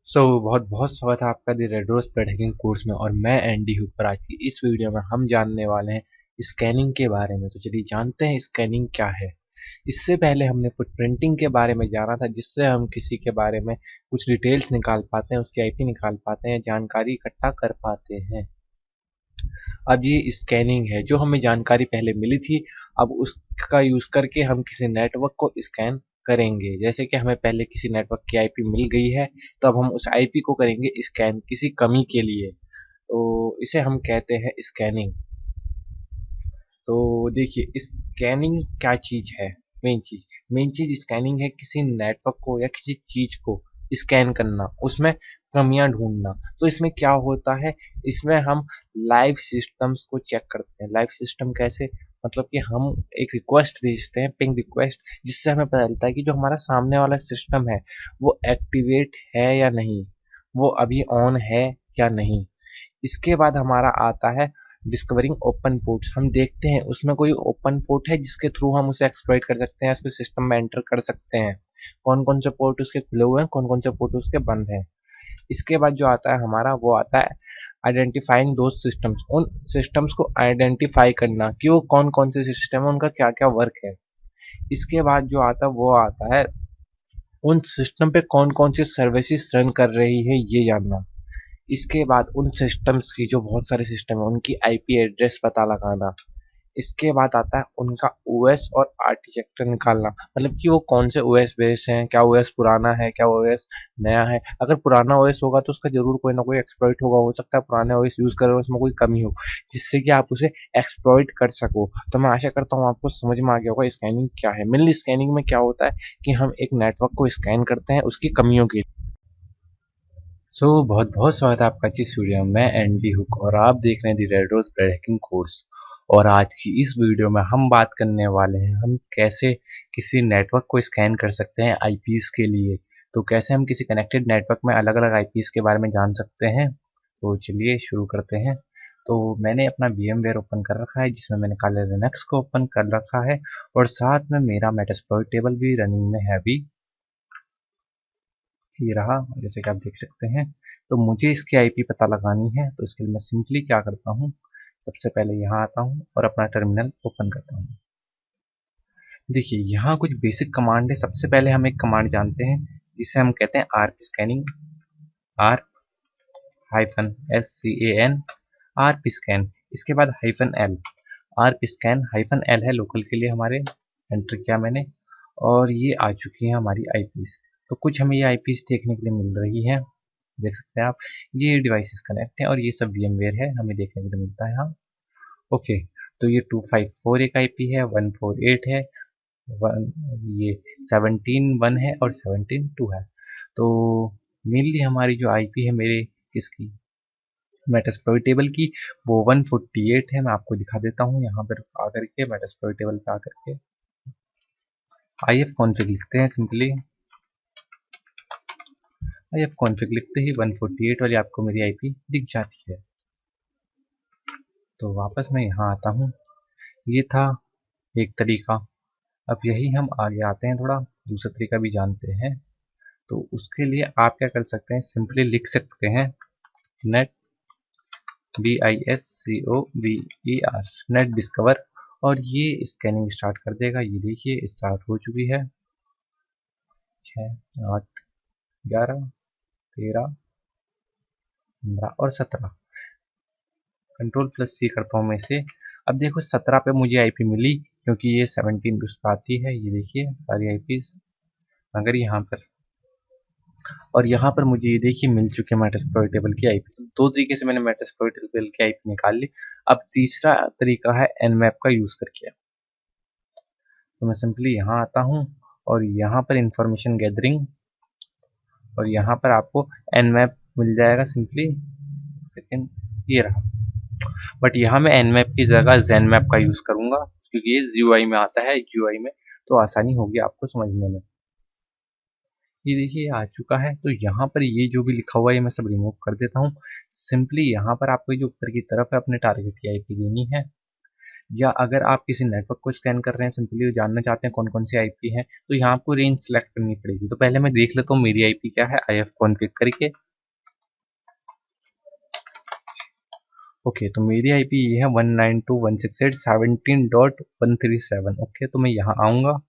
बहुत बहुत स्वागत है आपका the red rose paid hacking course में। और मैं एंडी हूँ। पर आज की इस वीडियो में हम जानने वाले हैं स्कैनिंग के बारे में। तो चलिए जानते हैं स्कैनिंग क्या है। इससे पहले हमने फुटप्रिंटिंग के बारे में जाना था, जिससे हम किसी के बारे में कुछ डिटेल्स निकाल पाते हैं, उसकी आईपी निकाल पाते हैं, जानकारी इकट्ठा कर पाते हैं। अब ये स्कैनिंग है, जो हमें जानकारी पहले मिली थी, अब उसका यूज करके हम किसी नेटवर्क को स्कैन करेंगे। जैसे कि हमें पहले किसी नेटवर्क की आईपी मिल गई है, तो अब हम उस आईपी को करेंगे स्कैन किसी कमी के लिए। तो इसे हम कहते हैं स्कैनिंग। तो देखिए स्कैनिंग क्या चीज है। मेन चीज स्कैनिंग है किसी नेटवर्क को या किसी चीज को स्कैन करना, उसमें कमियां ढूंढना। तो इसमें क्या होता है, इसमें हम लाइव सिस्टम्स को चेक करते हैं। लाइव सिस्टम कैसे, मतलब कि हम एक रिक्वेस्ट भेजते हैं, पिंग रिक्वेस्ट, जिससे हमें पता चलता है कि जो हमारा सामने वाला सिस्टम है वो एक्टिवेट है या नहीं, वो अभी ऑन है या नहीं। इसके बाद हमारा आता है डिस्कवरिंग ओपन पोर्ट्स। हम देखते हैं उसमें कोई ओपन पोर्ट है जिसके थ्रू हम उसे एक्सप्लॉइट कर सकते हैं, उसके सिस्टम में एंटर कर सकते हैं। कौन कौन से पोर्ट उसके खुले हुए हैं, कौन कौन से पोर्ट उसके बंद हैं। इसके बाद जो आता है हमारा, वो आता है आइडेंटिफाइंग दो सिस्टम्स। उन सिस्टम्स को आइडेंटिफाई करना कि वो कौन कौन से सिस्टम है, उनका क्या क्या वर्क है। इसके बाद जो आता है वो आता है उन सिस्टम पे कौन कौन सी सर्विसेज रन कर रही है, ये जानना। इसके बाद उन सिस्टम्स की, जो बहुत सारे सिस्टम है, उनकी आईपी एड्रेस पता लगाना। इसके बाद आता है उनका ओएस और आर्किटेक्चर निकालना, मतलब कि वो कौन से ओएस बेस हैं, क्या ओएस पुराना है, क्या ओएस नया है। अगर पुराना ओएस होगा तो उसका जरूर कोई ना कोई एक्सप्लॉइट होगा, हो सकता है पुराने ओएस यूज कर रहे हो उसमें कोई कमी हो, जिससे कि आप उसे एक्सप्लॉइट कर सको। तो मैं आशा करता हूँ आपको समझ में आ गया होगा स्कैनिंग क्या है। मेनली स्कैनिंग में क्या होता है कि हम एक नेटवर्क को स्कैन करते हैं उसकी कमियों के। बहुत बहुत स्वागत है आपका इस वीडियो में। मैं एंडी हुक और आप देख रहे हैं the red rose bread hacking course. और आज की इस वीडियो में हम बात करने वाले हैं हम कैसे किसी नेटवर्क को स्कैन कर सकते हैं आईपीस के लिए। तो कैसे हम किसी कनेक्टेड नेटवर्क में अलग अलग आईपीस के बारे में जान सकते हैं। तो चलिए शुरू करते हैं। तो मैंने अपना VMware ओपन कर रखा है, जिसमें मैंने काले लिनक्स को ओपन कर रखा है, और साथ में मेरा मेटास्प्लॉइट टेबल भी रनिंग में है अभी। ये रहा, जैसे कि आप देख सकते हैं। तो मुझे इसकी आईपी पता लगानी है, तो इसके लिए मैं सिंपली क्या करता हूँ, सबसे पहले यहाँ आता हूँ और अपना टर्मिनल ओपन करता हूँ। देखिए यहाँ कुछ बेसिक कमांड है। सबसे पहले हम एक कमांड जानते हैं जिसे हम कहते हैं ARP scanning. ARP -SCAN, ARP scan. इसके बाद -L। आर्प स्कैन -L है लोकल के लिए हमारे। एंटर किया मैंने और ये आ चुकी है हमारी आईपीस। तो कुछ हमें ये आईपीस देखने के लिए मिल रही है, देख सकते हैं आप। ये डिवाइसेस कनेक्ट है और ये सब VMware है, हमें देखने के लिए मिलता है यहाँ। ओके, तो ये 254 एक आईपी है, 148 है, ये 17.1 है और 17.2 है। तो मेनली हमारी जो आईपी है मेरे किसकी, मेटास्प्लॉइट टेबल की, वो 148 है। मैं आपको दिखा देता हूँ यहाँ पर आकर के, मेटास्प्लॉइट टेबल पे आकर के IF कॉन्फ़िग लिखते हैं। सिंपली IF कॉन्फ़िग लिखते ही 148 वाली आपको मेरी आईपी दिख जाती है। तो वापस मैं यहाँ आता हूँ। ये था एक तरीका। अब यही हम आगे आते हैं, थोड़ा दूसरा तरीका भी जानते हैं। तो उसके लिए आप क्या कर सकते हैं, सिंपली लिख सकते हैं नेट DISCOVER, नेट डिस्कवर, और ये स्कैनिंग स्टार्ट कर देगा। ये देखिए स्टार्ट हो चुकी है। 6, 8, 11, 13, 15 और 17। Ctrl+C करता हूँ मैं इसे। अब देखो 17 पे मुझे आईपी मिली, क्योंकि ये 17 उस पर आती है। ये देखिए सारी आईपीस अगर यहाँ पर, और यहाँ पर मुझे ये देखिए मिल चुके हैं मेटास्प्लॉइट टेबल की आईपी। तो दो तरीके से मैंने मेटास्प्लॉइट टेबल की आईपी निकाल ली। अब तीसरा तरीका है nmap का यूज करके। तो मैं सिंपली यहाँ आता हूँ और यहाँ पर इंफॉर्मेशन गैदरिंग, और यहाँ पर आपको nmap मिल जाएगा। सिंपली सेकेंड, ये रहा। बट यहाँ मैं nmap की जगह zenmap का यूज करूंगा, क्योंकि ये GUI में आता है, GUI में, तो आसानी होगी आपको समझने में। ये देखिए आ चुका है। तो यहाँ पर ये जो भी लिखा हुआ है मैं सब रिमूव कर देता हूँ। सिंपली यहाँ पर आपको जो ऊपर की तरफ है अपने टारगेट की आईपी देनी है। या अगर आप किसी नेटवर्क को स्कैन कर रहे हैं, सिंपली जानना चाहते हैं कौन कौन सी आईपी है, तो यहाँ आपको रेंज सेलेक्ट करनी पड़ेगी। तो पहले मैं देख लेता हूँ मेरी आईपी क्या है, IF कॉन्फ़िग करके। ओके, तो मेरी आईपी ये है 192.168.17.137। ओके, तो मैं यहाँ आऊँगा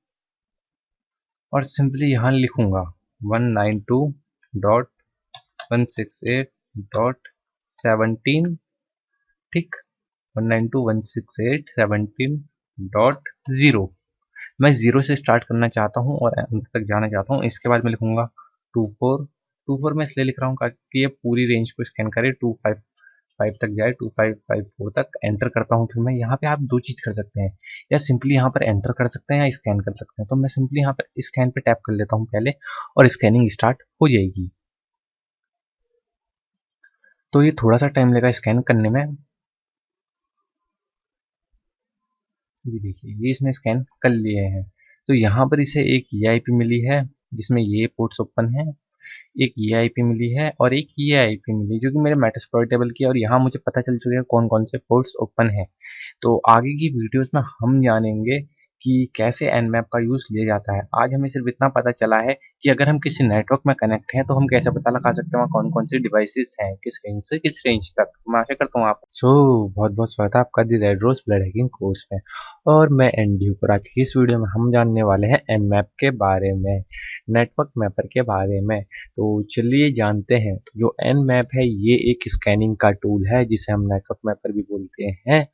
और सिंपली यहाँ लिखूँगा 192.168.17, ठीक, 192.168.17.0। मैं ज़ीरो से स्टार्ट करना चाहता हूँ और अंत तक जाना चाहता हूँ। इसके बाद मैं लिखूँगा 24। मैं इसलिए लिख रहा हूँ ताकि ये पूरी रेंज को स्कैन करे, 255 तक जाए, 2554 तक एंटर करता हूँ। फिर मैं यहाँ पे आप दो चीज़ कर सकते हैं, या सिंपली यहाँ पर एंटर कर सकते हैं या स्कैन कर सकते हैं। तो मैं सिंपली यहाँ पर स्कैन पे टैप कर लेता हूँ पहले, और स्कैनिंग स्टार्ट हो जाएगी। तो ये थोड़ा सा टाइम लेगा स्कैन करने में। ये देखिए, ये इसने स्कैन कर लिए हैं। तो यहाँ पर इसे एक ये आईपी मिली है जिसमें ये पोर्ट्स ओपन है, एक ये आईपी मिली है और एक ये आईपी मिली जो कि मेरे मेटास्प्लॉइट टेबल की है, और यहाँ मुझे पता चल चुका है कौन कौन से पोर्ट्स ओपन है। तो आगे की वीडियोस में हम जानेंगे कि कैसे nmap का यूज़ लिया जाता है। आज हमें सिर्फ इतना पता चला है कि अगर हम किसी नेटवर्क में कनेक्ट हैं तो हम कैसे पता लगा सकते हैं वहाँ कौन कौन सी डिवाइसेस हैं, किस रेंज से किस रेंज तक। मैं आशा करता हूँ आप बहुत बहुत स्वागत है आपका the red rose blood hacking course में। और मैं एनडी पर आज की इस वीडियो में हम जानने वाले हैं nmap के बारे में, नेटवर्क मैपर के बारे में। तो चलिए जानते हैं। तो जो nmap है ये एक स्कैनिंग का टूल है जिसे हम नेटवर्क मैपर भी बोलते हैं,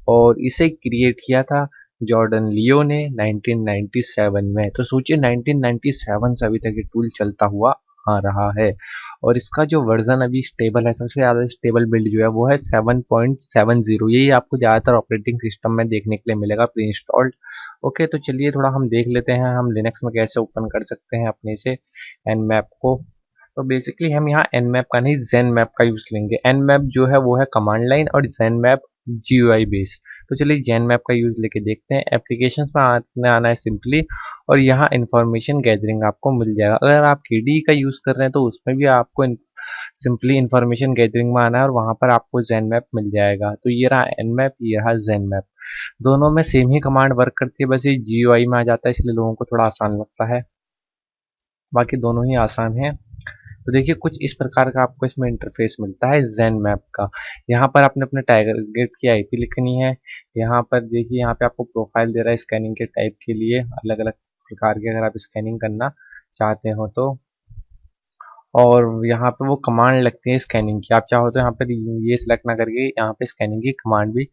और इसे क्रिएट किया था जॉर्डन लियो ने 1997 में। तो सोचिए 1997 से अभी तक ये टूल चलता हुआ आ रहा है, और इसका जो वर्जन अभी स्टेबल है, सबसे ज़्यादा स्टेबल बिल्ड जो है वो है 7.70। यही आपको ज़्यादातर ऑपरेटिंग सिस्टम में देखने के लिए मिलेगा प्री इंस्टॉल्ड। ओके, तो चलिए थोड़ा हम देख लेते हैं हम लिनक्स में कैसे ओपन कर सकते हैं अपने से nmap को। तो बेसिकली हम यहाँ nmap का नहीं zenmap का यूज़ लेंगे। nmap जो है वो है कमांड लाइन और zenmap GUI बेस्ड। तो चलिए zenmap का यूज़ लेके देखते हैं। एप्लीकेशंस में आपने आना है सिंपली, और यहाँ इंफॉर्मेशन गैदरिंग आपको मिल जाएगा। अगर आप KDE का यूज़ कर रहे हैं तो उसमें भी आपको सिंपली इंफॉर्मेशन गैदरिंग में आना है और वहाँ पर आपको zenmap मिल जाएगा। तो ये रहा nmap, ये रहा zenmap। दोनों में सेम ही कमांड वर्क करती है, बस ये GUI में आ जाता है इसलिए लोगों को थोड़ा आसान लगता है, बाकी दोनों ही आसान है। तो देखिए कुछ इस प्रकार का आपको इसमें इंटरफेस मिलता है zenmap का। यहाँ पर आपने अपने टारगेट की आईपी लिखनी है। यहाँ पर देखिए, यहाँ पे आपको प्रोफाइल दे रहा है स्कैनिंग के टाइप के लिए, अलग अलग प्रकार के अगर आप स्कैनिंग करना चाहते हो तो। और यहाँ पे वो कमांड लगती है स्कैनिंग की, आप चाहो तो यहाँ पर ये सिलेक्ट ना करके यहाँ पे स्कैनिंग की कमांड भी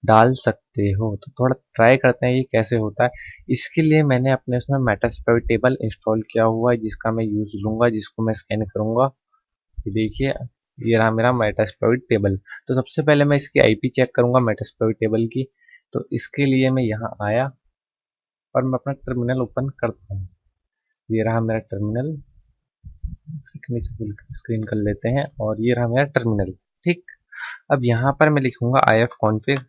डाल सकते हो। तो थोड़ा ट्राई करते हैं ये कैसे होता है। इसके लिए मैंने अपने उसमें मेटास्प्लॉइट टेबल इंस्टॉल किया हुआ है जिसका मैं यूज़ लूँगा, जिसको मैं स्कैन करूँगा। ये देखिए, ये रहा मेरा मेटास्प्लॉइट टेबल। तो सबसे पहले मैं इसकी आईपी चेक करूँगा मेटास्प्लॉइट टेबल की। तो इसके लिए मैं यहाँ आया और मैं अपना टर्मिनल ओपन करता हूँ। ये रहा मेरा टर्मिनल, स्क्रीन कर लेते हैं, और ये रहा मेरा टर्मिनल। ठीक, अब यहाँ पर मैं लिखूंगा IF कॉन्फ़िग।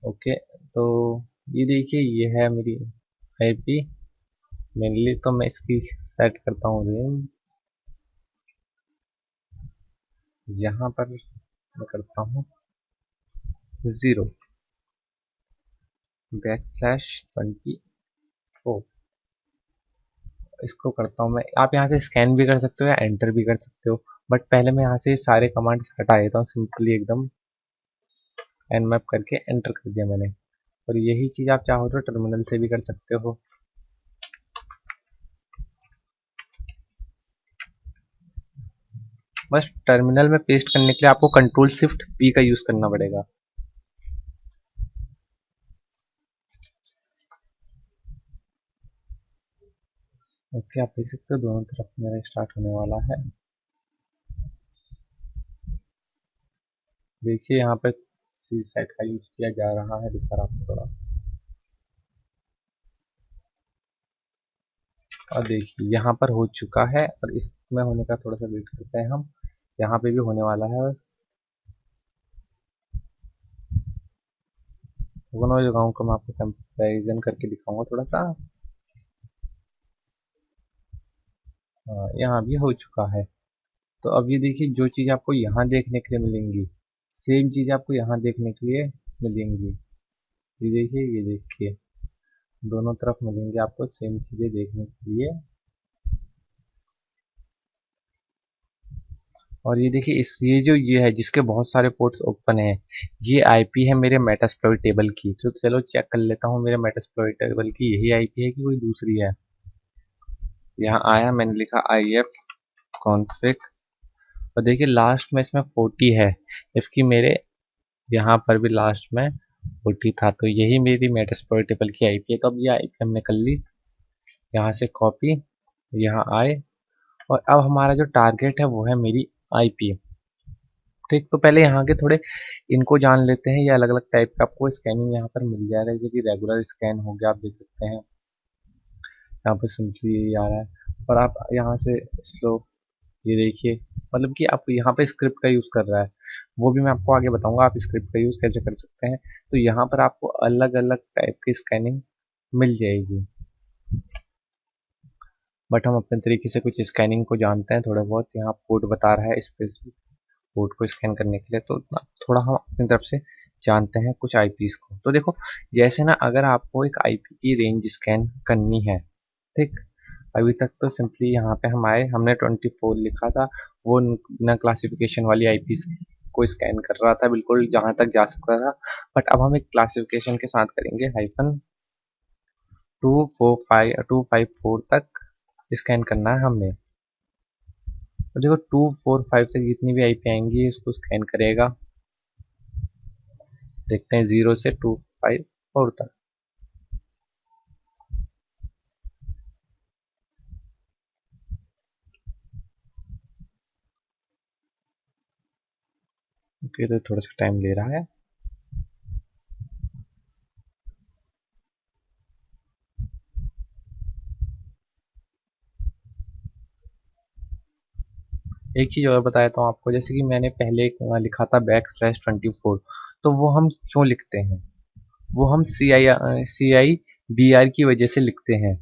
ओके, तो ये देखिए ये है मेरी आईपी। मेनली तो मैं इसकी सेट करता हूँ रेंज, यहाँ पर मैं करता हूँ 0/24। इसको करता हूँ मैं। आप यहाँ से स्कैन भी कर सकते हो या एंटर भी कर सकते हो, बट पहले मैं यहाँ से सारे कमांड्स हटा देता हूँ सिंपली एकदम। nmap करके एंटर कर दिया मैंने, और यही चीज़ आप चाहो तो टर्मिनल से भी कर सकते हो। बस टर्मिनल में पेस्ट करने के लिए आपको Ctrl+Shift+P का यूज़ करना पड़ेगा। ओके, आप देख सकते हो दोनों तरफ मेरा स्टार्ट होने वाला है। देखिए यहाँ पर सी सेट का यूज़ किया जा रहा है, दिखा रहा हूँ थोड़ा। और देखिए यहाँ पर हो चुका है, और इसमें होने का थोड़ा सा वेट करते हैं हम। यहाँ पे भी होने वाला है। दोनों जगहों को मैं आपको कंपैरिजन करके दिखाऊंगा थोड़ा सा। हाँ, यहाँ भी हो चुका है। तो अब ये देखिए जो चीज़ आपको यहाँ देखने के लिए मिलेंगी सेम चीज़ आपको यहाँ देखने के लिए मिलेंगी। ये देखिए दोनों तरफ मिलेंगे आपको सेम चीज़ें देखने के लिए। और ये देखिए इस ये है जिसके बहुत सारे पोर्ट्स ओपन है, ये आईपी है मेरे मेटास्प्लॉइट टेबल की। तो चलो चेक कर लेता हूँ मेरे मेटास्प्लॉइट टेबल की यही आईपी है कि कोई दूसरी है। यहाँ आया, मैंने लिखा if config और देखिए लास्ट में इसमें 40 है, जबकि मेरे यहाँ पर भी लास्ट में 40 था। तो यही मेरी मेटास्प्लॉइट टेबल की आईपी है। तो अब ये आईपी हमने कर ली, यहाँ से कॉपी, यहाँ आए और अब हमारा जो टारगेट है वो है मेरी आईपी। ठीक, तो पहले यहाँ के थोड़े इनको जान लेते हैं। ये अलग अलग टाइप का आपको स्कैनिंग यहाँ पर मिल जाएगा, जैसे कि रेगुलर स्कैन हो गया, आप देख सकते हैं यहाँ पर सिंपली यही आ रहा है। और आप यहाँ से स्लो, ये देखिए मतलब कि आप यहाँ पे स्क्रिप्ट का यूज़ कर रहा है, वो भी मैं आपको आगे बताऊंगा आप स्क्रिप्ट का यूज़ कैसे कर सकते हैं। तो यहाँ पर आपको अलग अलग टाइप की स्कैनिंग मिल जाएगी, बट हम अपने तरीके से कुछ स्कैनिंग को जानते हैं थोड़ा बहुत। यहाँ कोड बता रहा है स्पेसिफिक कोड को स्कैन करने के लिए, तो थोड़ा हम अपनी तरफ से जानते हैं कुछ आईपीस को। तो देखो जैसे ना, अगर आपको एक आईपी की रेंज स्कैन करनी है, ठीक, अभी तक तो सिंपली यहाँ पे हम आए, हमने 24 लिखा था, वो न क्लासिफिकेशन वाली आईपी को स्कैन कर रहा था बिल्कुल जहाँ तक जा सकता था। बट अब हम एक क्लासिफिकेशन के साथ करेंगे, -254 तक स्कैन करना है हमने। तो देखो 245 तक जितनी भी आईपी आएंगी इसको स्कैन करेगा। देखते हैं 0 से 254 तक। ओके, तो थोड़ा सा टाइम ले रहा है। एक चीज़ और बताता हूँ आपको, जैसे कि मैंने पहले लिखा था \24, तो वो हम क्यों लिखते हैं, वो हम CIDR की वजह से लिखते हैं,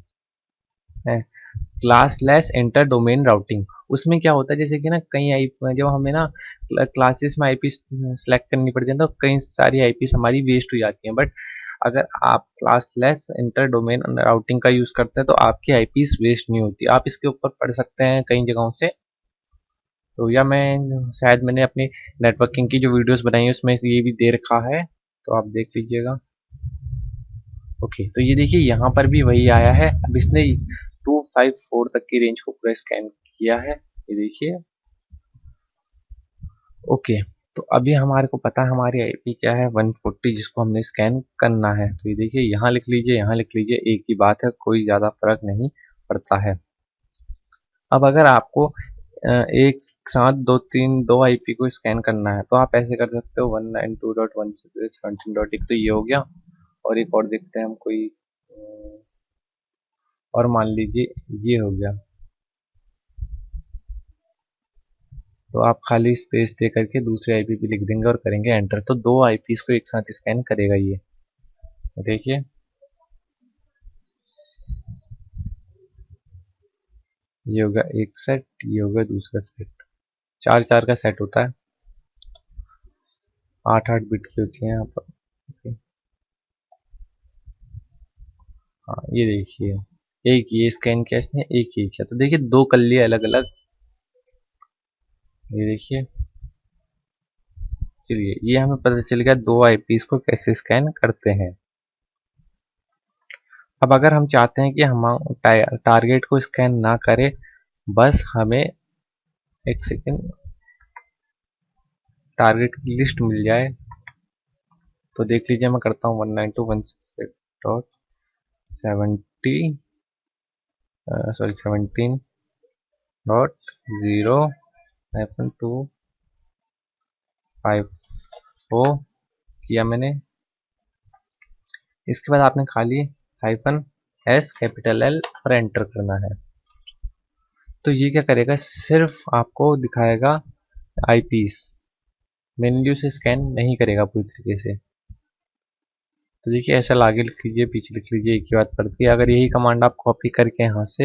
क्लासलेस इंटर डोमेन राउटिंग। उसमें क्या होता है, जैसे कि ना कई आई जब हमें ना क्लासेस में आईपी सेलेक्ट करनी पड़ती है तो कई सारी आईपी हमारी वेस्ट हो जाती हैं। बट अगर आप क्लासलेस इंटर डोमेन राउटिंग का यूज़ करते हैं तो आपकी आईपीस वेस्ट नहीं होती। आप इसके ऊपर पढ़ सकते हैं कई जगहों से, तो या मैं शायद मैंने अपनी नेटवर्किंग की जो वीडियोस बनाई है उसमें ये भी दे रखा है, तो आप देख लीजिएगा। ओके, तो ये देखिए यहाँ पर भी वही आया है। अब इसने 254 तक की रेंज को पूरा स्कैन किया है, ये देखिए। ओके, तो अभी हमारे को पता है हमारी आईपी क्या है, 140, जिसको हमने स्कैन करना है। तो ये देखिए यहाँ लिख लीजिए, यहाँ लिख लीजिए, एक ही बात है, कोई ज़्यादा फर्क नहीं पड़ता है। अब अगर आपको एक साथ दो आईपी को स्कैन करना है तो आप ऐसे कर सकते हो, 192.168.17. तो ये हो गया, और एक और देखते हैं हम कोई, और मान लीजिए ये हो गया। तो आप खाली स्पेस दे करके दूसरे आईपी पे लिख देंगे और करेंगे एंटर, तो दो आईपीस को एक साथ स्कैन करेगा ये। देखिए ये होगा एक सेट, ये होगा दूसरा सेट, चार चार का सेट होता है, 8 8 बिट की होती है यहाँ पर। ओके, हाँ ये देखिए, एक ये स्कैन किया इसने, एक ये किया, तो देखिए दो कर लिए अलग अलग। ये देखिए, चलिए ये हमें पता चल गया दो आईपीस को कैसे स्कैन करते हैं। अब अगर हम चाहते हैं कि हम टारगेट को स्कैन ना करें, बस हमें एक सेकेंड टारगेट की लिस्ट मिल जाए, तो देख लीजिए मैं करता हूँ 192.168.70 सॉरी 17.0-254 किया मैंने। इसके बाद आपने खाली -S कैपिटल L और एंटर करना है। तो ये क्या करेगा, सिर्फ आपको दिखाएगा आईपीस, मेन्यू से स्कैन नहीं करेगा पूरी तरीके से। तो देखिए ऐसा आगे लिख लीजिए, पीछे लिख लीजिए, एक ही बात पड़ती है। अगर यही कमांड आप कॉपी करके यहाँ से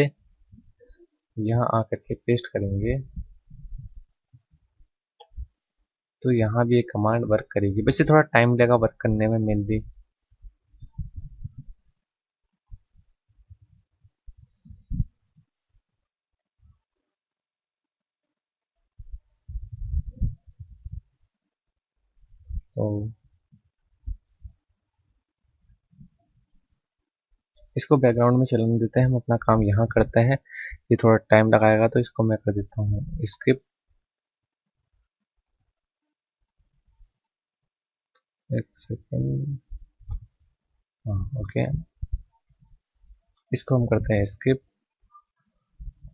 यहाँ आकर के पेस्ट करेंगे, तो यहाँ भी ये कमांड वर्क करेगी, वैसे थोड़ा टाइम लगेगा वर्क करने में मेनली। तो इसको बैकग्राउंड में चलने देते हैं, हम अपना काम यहाँ करते हैं। ये थोड़ा टाइम लगाएगा तो इसको मैं कर देता हूँ स्किप। एक सेकेंड, हाँ ओके, इसको हम करते हैं स्किप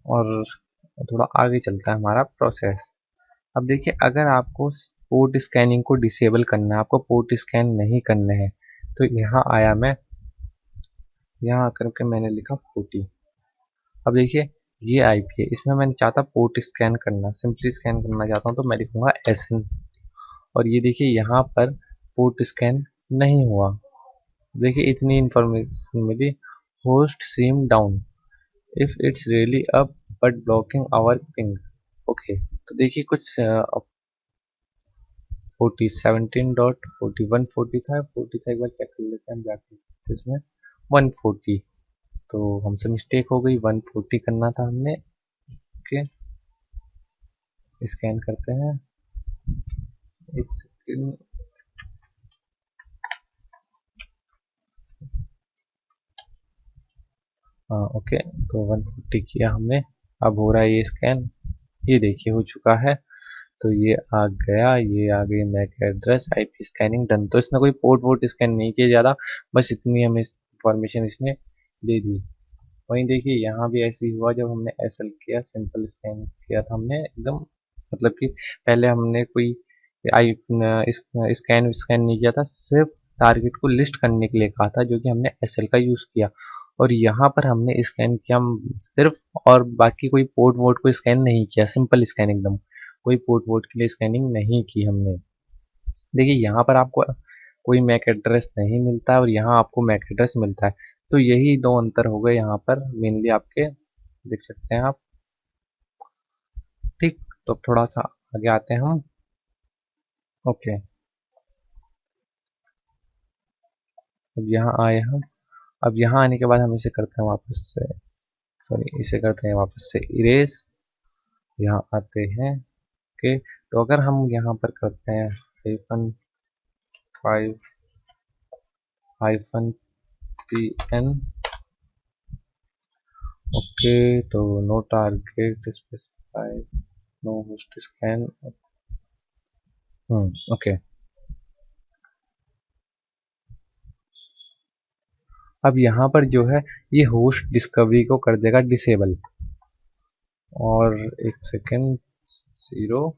और थोड़ा आगे चलता है हमारा प्रोसेस। अब देखिए, अगर आपको पोर्ट स्कैनिंग को डिसेबल करना है, आपको पोर्ट स्कैन नहीं करने हैं, तो यहाँ आया मैं, यहाँ आकर के मैंने लिखा 40। अब देखिए ये आईपी है, इसमें मैंने चाहता पोर्ट स्कैन करना, सिंपली स्कैन करना चाहता हूँ, तो मैं लिखूंगा SN। और ये देखिए यहाँ पर पोर्ट स्कैन नहीं हुआ। देखिए इतनी इंफॉर्मेशन मिली, host seem down if it's really up but blocking our ping. Okay, तो देखिए कुछ 17.40 140 था, 40 था, एक बार चेक कर लेते हैं हम जाके, तो इसमें 140, तो हमसे मिस्टेक हो गई, 140 करना था हमने। ओके, स्कैन करते हैं, एक सेकेंड। हाँ ओके, तो 140 किया हमने, अब हो रहा है ये स्कैन, ये देखिए हो चुका है। तो ये आ गया, ये आ गई MAC address, IP scanning done. तो इसने कोई पोर्ट वोट स्कैन नहीं किया ज़्यादा, बस इतनी हमें इंफॉर्मेशन इसने दे दी। वहीं देखिए यहाँ भी ऐसे ही हुआ, जब हमने एसएल किया, सिंपल स्कैन किया था हमने एकदम, मतलब कि पहले हमने कोई आई स्कैन स्कैन नहीं किया था, सिर्फ टारगेट को लिस्ट करने के लिए कहा था, जो कि हमने एसएल का यूज़ किया। और यहाँ पर हमने स्कैन किया सिर्फ, और बाकी कोई पोर्ट वोट को स्कैन नहीं किया, सिंपल स्कैन एकदम, कोई पोर्ट वोट के लिए स्कैनिंग नहीं की हमने। देखिए यहाँ पर आपको कोई मैक एड्रेस नहीं मिलता है और यहाँ आपको मैक एड्रेस मिलता है, तो यही दो अंतर हो गए यहाँ पर मेनली आपके, देख सकते हैं आप। ठीक, तो अब थोड़ा सा आगे आते हैं हम। ओके, अब यहाँ आए हम, अब यहाँ आने के बाद हम इसे करते हैं वापस से, सॉरी इसे करते हैं वापस से इरेज, यहाँ आते हैं। ओके, तो अगर हम यहाँ पर करते हैं -5 -PN। ओके, तो no target specified, no host scan. Okay, अब यहाँ पर जो है ये होस्ट डिस्कवरी को कर देगा डिसेबल। और एक सेकेंड, 0,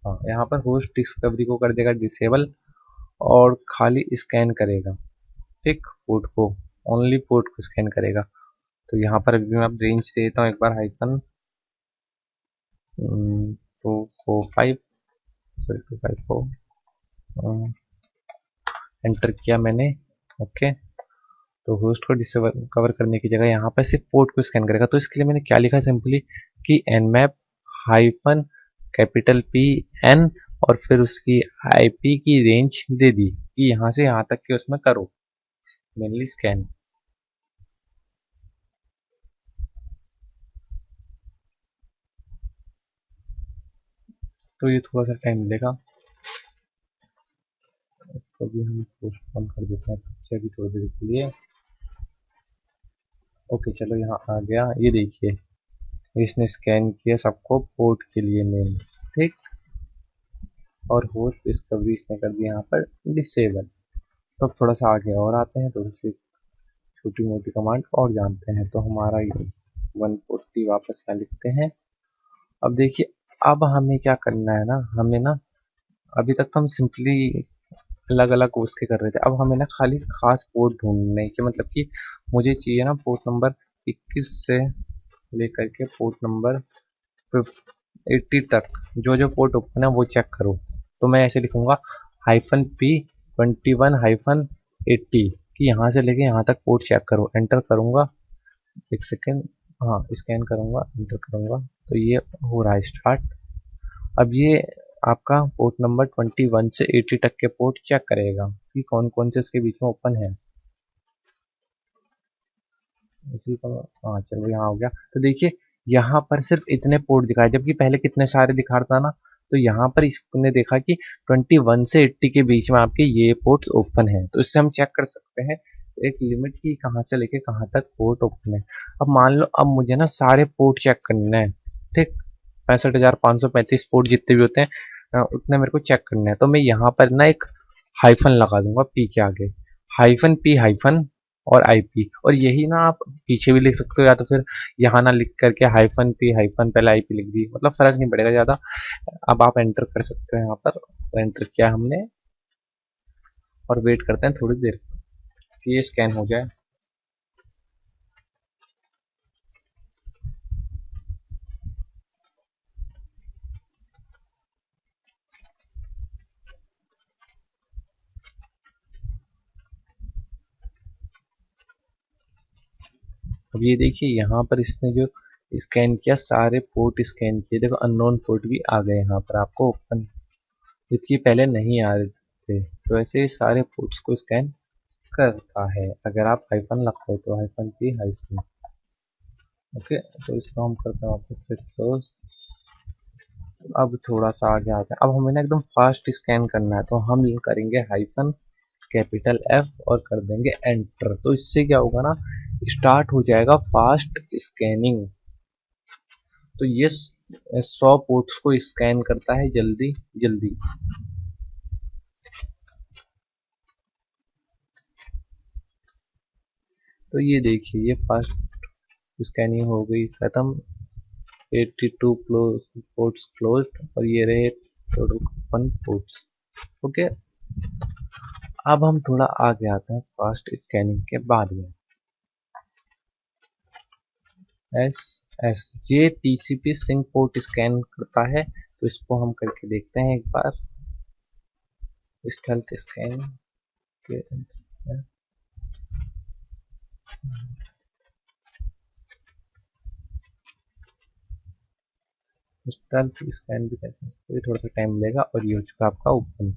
हाँ यहाँ पर होस्ट डिस्कवरी को कर देगा डिसेबल और खाली स्कैन करेगा, ठीक, पोर्ट को, ओनली पोर्ट को स्कैन करेगा। तो यहाँ पर अभी मैं रेंज दे देता हूँ एक बार, -245, सॉरी 254, एंटर किया मैंने। ओके, तो होस्ट को डिसेबल कवर करने की जगह यहाँ पर सिर्फ पोर्ट को स्कैन करेगा, तो इसके लिए मैंने क्या लिखा सिंपली कि nmap हाइफन कैपिटल PN और फिर उसकी IP की रेंज दे दी कि यहाँ से यहाँ तक के उसमें करो मेनली स्कैन। तो ये थोड़ा सा टाइम लेगा, इसको भी हम पोस्टपोन कर देते हैं पिक्चर भी थोड़ी देर के लिए। ओके चलो यहाँ आ गया, ये देखिए इसने स्कैन किया सबको पोर्ट के लिए मेन, ठीक, और होस्ट डिस्कवरी इसने कर दिया यहाँ पर डिसेबल। तो अब थोड़ा सा आगे और आते हैं, थोड़ी सी छोटी मोटी कमांड और जानते हैं। तो हमारा 140 वापस यहाँ लिखते हैं। अब देखिए, अब हमें क्या करना है ना, हमें ना, अभी तक तो हम सिंपली अलग अलग उसके कर रहे थे, अब हमें ना खाली खास पोर्ट ढूंढने के, मतलब कि मुझे चाहिए ना पोर्ट नंबर 21 से लेकर के पोर्ट नंबर 80 तक जो जो पोर्ट ओपन है वो चेक करो। तो मैं ऐसे लिखूंगा -P21-80 कि यहाँ से लेके यहाँ तक पोर्ट चेक करो, एंटर करूंगा, एक सेकेंड, हाँ स्कैन करूंगा, एंटर करूंगा, तो ये हो रहा है स्टार्ट। अब ये आपका पोर्ट नंबर 21 से 80 तक के पोर्ट चेक करेगा कि कौन कौन से इसके बीच में ओपन है। इसी का हाँ चलो यहाँ हो गया। तो देखिए यहाँ पर सिर्फ इतने पोर्ट दिखाए, जबकि पहले कितने सारे दिखा रहा था ना। तो यहाँ पर इसने देखा कि 21 से 80 के बीच में आपके ये पोर्ट्स ओपन है। तो इससे हम चेक कर सकते हैं एक लिमिट की कहाँ से लेके कहाँ तक पोर्ट ओपन है। अब मान लो अब मुझे ना सारे पोर्ट चेक करने हैं, ठीक। 65,535 पोर्ट जितने भी होते हैं उतने मेरे को चेक करने हैं। तो मैं यहाँ पर ना एक हाइफन लगा दूंगा पी के आगे, हाइफन पी हाइफन और आईपी। और यही ना आप पीछे भी लिख सकते हो, या तो फिर यहाँ ना लिख करके हाइफन पी हाइफन पहले आईपी लिख दी, मतलब फर्क नहीं पड़ेगा ज़्यादा। अब आप एंटर कर सकते हैं यहाँ पर, एंटर किया हमने और वेट करते हैं थोड़ी देर कि ये स्कैन हो जाए। अब ये देखिए यहाँ पर इसने जो स्कैन किया सारे पोर्ट स्कैन किए, देखो अननोन पोर्ट भी आ गए यहाँ पर आपको ओपन, जबकि पहले नहीं आ रहे थे। तो ऐसे सारे पोर्ट्स को स्कैन करता है अगर आप हाइफन लगते हो तो हाइफन पी हाइफन। ओके तो इसको हम करते हैं वापस से क्लोज। अब थोड़ा सा आगे आते हैं, अब हमें ना एकदम फास्ट स्कैन करना है, तो हम करेंगे हाइफन कैपिटल एफ और कर देंगे एंटर। तो इससे क्या होगा ना, स्टार्ट हो जाएगा फास्ट स्कैनिंग। तो ये 100 पोर्ट्स को स्कैन करता है जल्दी जल्दी। तो ये देखिए ये फास्ट स्कैनिंग हो गई खत्म, 82 पोर्ट्स क्लोज्ड और ये रहे टोटल 1 पोर्ट्स। ओके अब हम थोड़ा आगे आते हैं फास्ट स्कैनिंग के बाद में। S S J TCP SYN port scan करता है, तो इसको हम करके देखते हैं एक बार। स्टेल्थ स्कैन स्टेल्थ स्कैन भी करते हैं, तो ये थोड़ा सा टाइम लेगा। और ये हो चुका आपका ओपन।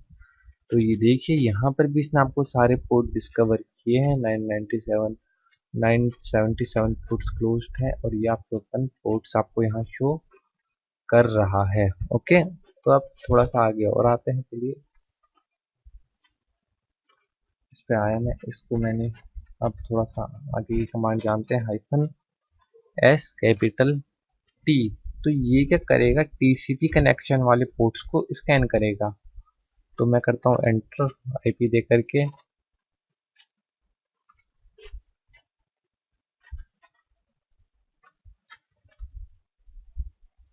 तो ये देखिए यहाँ पर भी इसने आपको सारे पोर्ट डिस्कवर किए हैं, 977 पोर्ट्स क्लोज्ड है और ये आपके ओपन पोर्ट्स आपको यहाँ शो कर रहा है। ओके तो अब थोड़ा सा आगे और आते हैं, चलिए इस पे आया मैं, इसको मैंने अब थोड़ा सा आगे की कमांड जानते हैं, हाइफन एस कैपिटल टी। तो ये क्या करेगा, टीसीपी कनेक्शन वाले पोर्ट्स को स्कैन करेगा। तो मैं करता हूँ एंटर आईपी दे करके।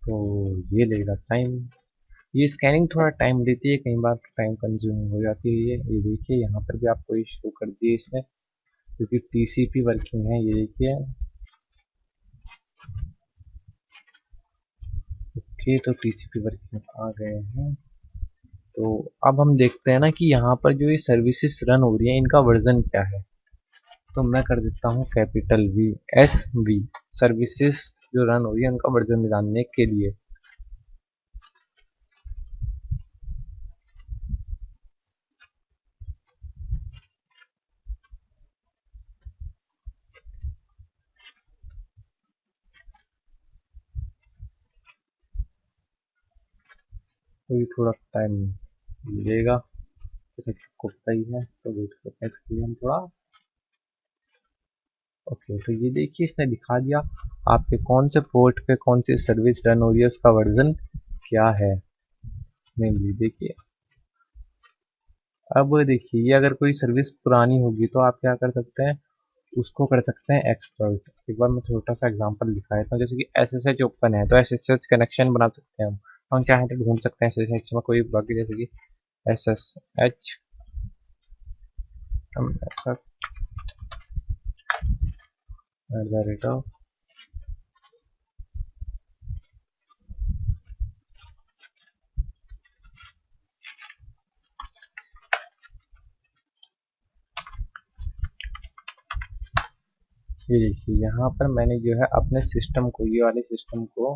तो ये लेगा टाइम, ये स्कैनिंग थोड़ा टाइम लेती है, कई बार टाइम कंज्यूम हो जाती है। ये देखिए यहाँ पर भी आपको ये शो कर दिए इसने, क्योंकि टीसीपी वर्किंग है। ये देखिए ओके तो टीसीपी वर्किंग आ गए हैं। तो अब हम देखते हैं ना कि यहाँ पर जो ये सर्विसेज रन हो रही है इनका वर्जन क्या है। तो मैं कर देता हूँ capital V S V, services जो रन हो रही है उनका वर्जन जानने के लिए। तो ये थोड़ा टाइम लेगा, जैसा कि आपको पता ही है। तो वेट करते हैं इसके लिए हम थोड़ा। ओके तो ये देखिए इसने दिखा दिया आपके कौन से पोर्ट पे कौन सी सर्विस रन हो रही है, उसका वर्जन क्या है मेनली। देखिए अब देखिए ये अगर कोई सर्विस पुरानी होगी तो आप क्या कर सकते हैं, उसको कर सकते हैं एक्सप्लॉइट। एक बार मैं छोटा सा एग्जांपल दिखा देता हूँ, जैसे कि एसएसएच ओपन है तो एसएसएच कनेक्शन बना सकते हैं हम चाहें तो ढूंढ सकते हैं एसएसएच में कोई बाकी, जैसे कि एसएसएच हम ऐसा @, ये देखिए यहाँ पर मैंने जो है अपने सिस्टम को, ये वाले सिस्टम को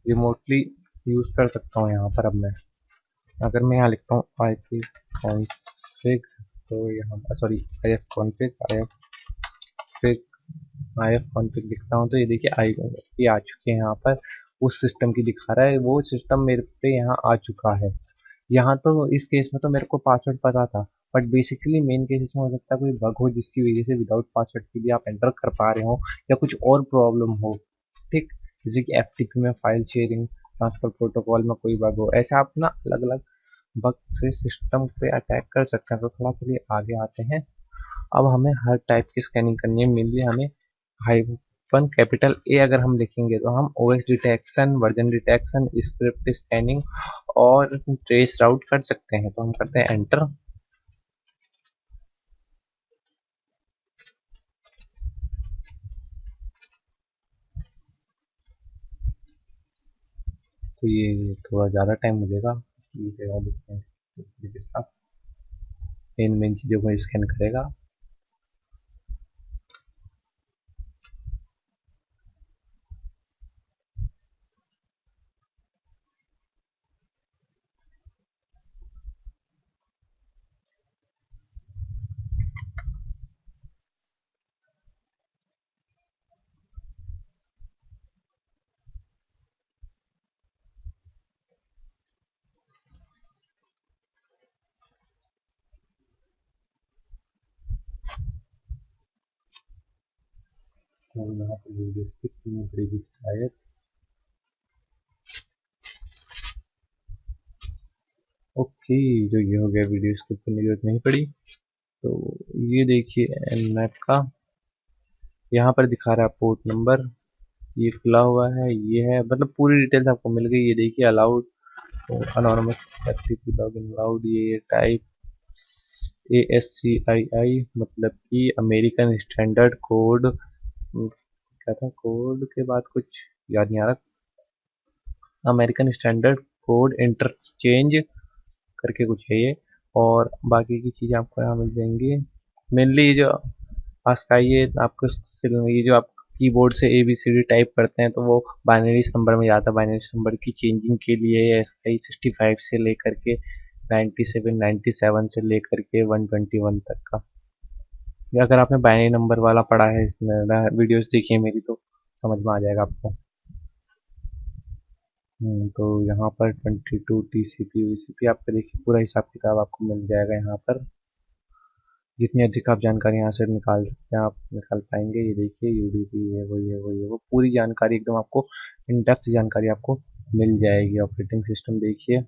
रिमोटली यूज़ कर सकता हूँ यहाँ पर। अब मैं अगर मैं यहाँ लिखता हूँ आई पी कॉन्फ़िग, तो यहाँ पर sorry I F config, I F config लिखता हूँ तो ये देखिए आई पी आ चुके हैं यहाँ पर। उस सिस्टम की दिखा रहा है, वो सिस्टम मेरे पे यहाँ आ चुका है। यहाँ तो इस केस में तो मेरे को पासवर्ड पता था, बट बेसिकली मेन केस में हो सकता है कोई बग हो जिसकी वजह से विदाउट पासवर्ड के भी आप एंटर कर पा रहे हो, या कुछ और प्रॉब्लम हो। ठीक, जैसे कि एफटीपी में फाइल शेयरिंग ट्रांसफर प्रोटोकॉल में कोई बग हो, ऐसे आप ना अलग अलग बग से सिस्टम पे अटैक कर सकते हैं। तो थोड़ा चलिए आगे आते हैं। अब हमें हर टाइप की स्कैनिंग करनी है। मेनली हमें हाइफन कैपिटल ए अगर हम लिखेंगे तो हम OS detection, version detection, script scanning और ट्रेस राउट कर सकते हैं। तो हम करते हैं एंटर। तो ये थोड़ा ज़्यादा टाइम लगेगा, मेन मेन चीज़ों को स्कैन करेगा। तो यहाँ पर वीडियो स्किप करनी पड़ेगी शायद। ओके, जो ये हो गया, वीडियो स्किप करने की जरूरत नहीं पड़ी। तो ये देखिए मैप का यहाँ पर दिखा रहा है पोर्ट नंबर, ये खुला हुआ है, ये है, मतलब पूरी डिटेल्स आपको मिल गई। ये देखिए allowed anonymous FTP login allowed, ये टाइप ASCII, मतलब कि अमेरिकन स्टैंडर्ड कोड। क्या था कोड के बाद, कुछ याद नहीं आ रहा। अमेरिकन स्टैंडर्ड कोड इंटरचेंज करके कुछ है ये। और बाकी की चीज़ें आपको यहाँ मिल जाएंगी। मेनली ये जो आस्काई, ये आपको ये जो आप कीबोर्ड से ABCD टाइप करते हैं तो वो बाइनरी नंबर में जाता है। बाइनरी नंबर की चेंजिंग के लिए आस्काई 65 से लेकर के 97 से लेकर के 121 तक का। या अगर आपने बाइनरी नंबर वाला पढ़ा है, इसमें वीडियोस देखी है मेरी, तो समझ में आ जाएगा आपको। तो यहाँ पर 22 TCP VCP आपका देखिए पूरा हिसाब किताब आपको मिल जाएगा यहाँ पर। जितनी अधिक आप जानकारी यहाँ से निकाल सकते हैं आप निकाल पाएंगे। ये देखिए UDP, ये वो पूरी जानकारी एकदम आपको इन डेप्थ जानकारी आपको मिल जाएगी। ऑपरेटिंग सिस्टम देखिए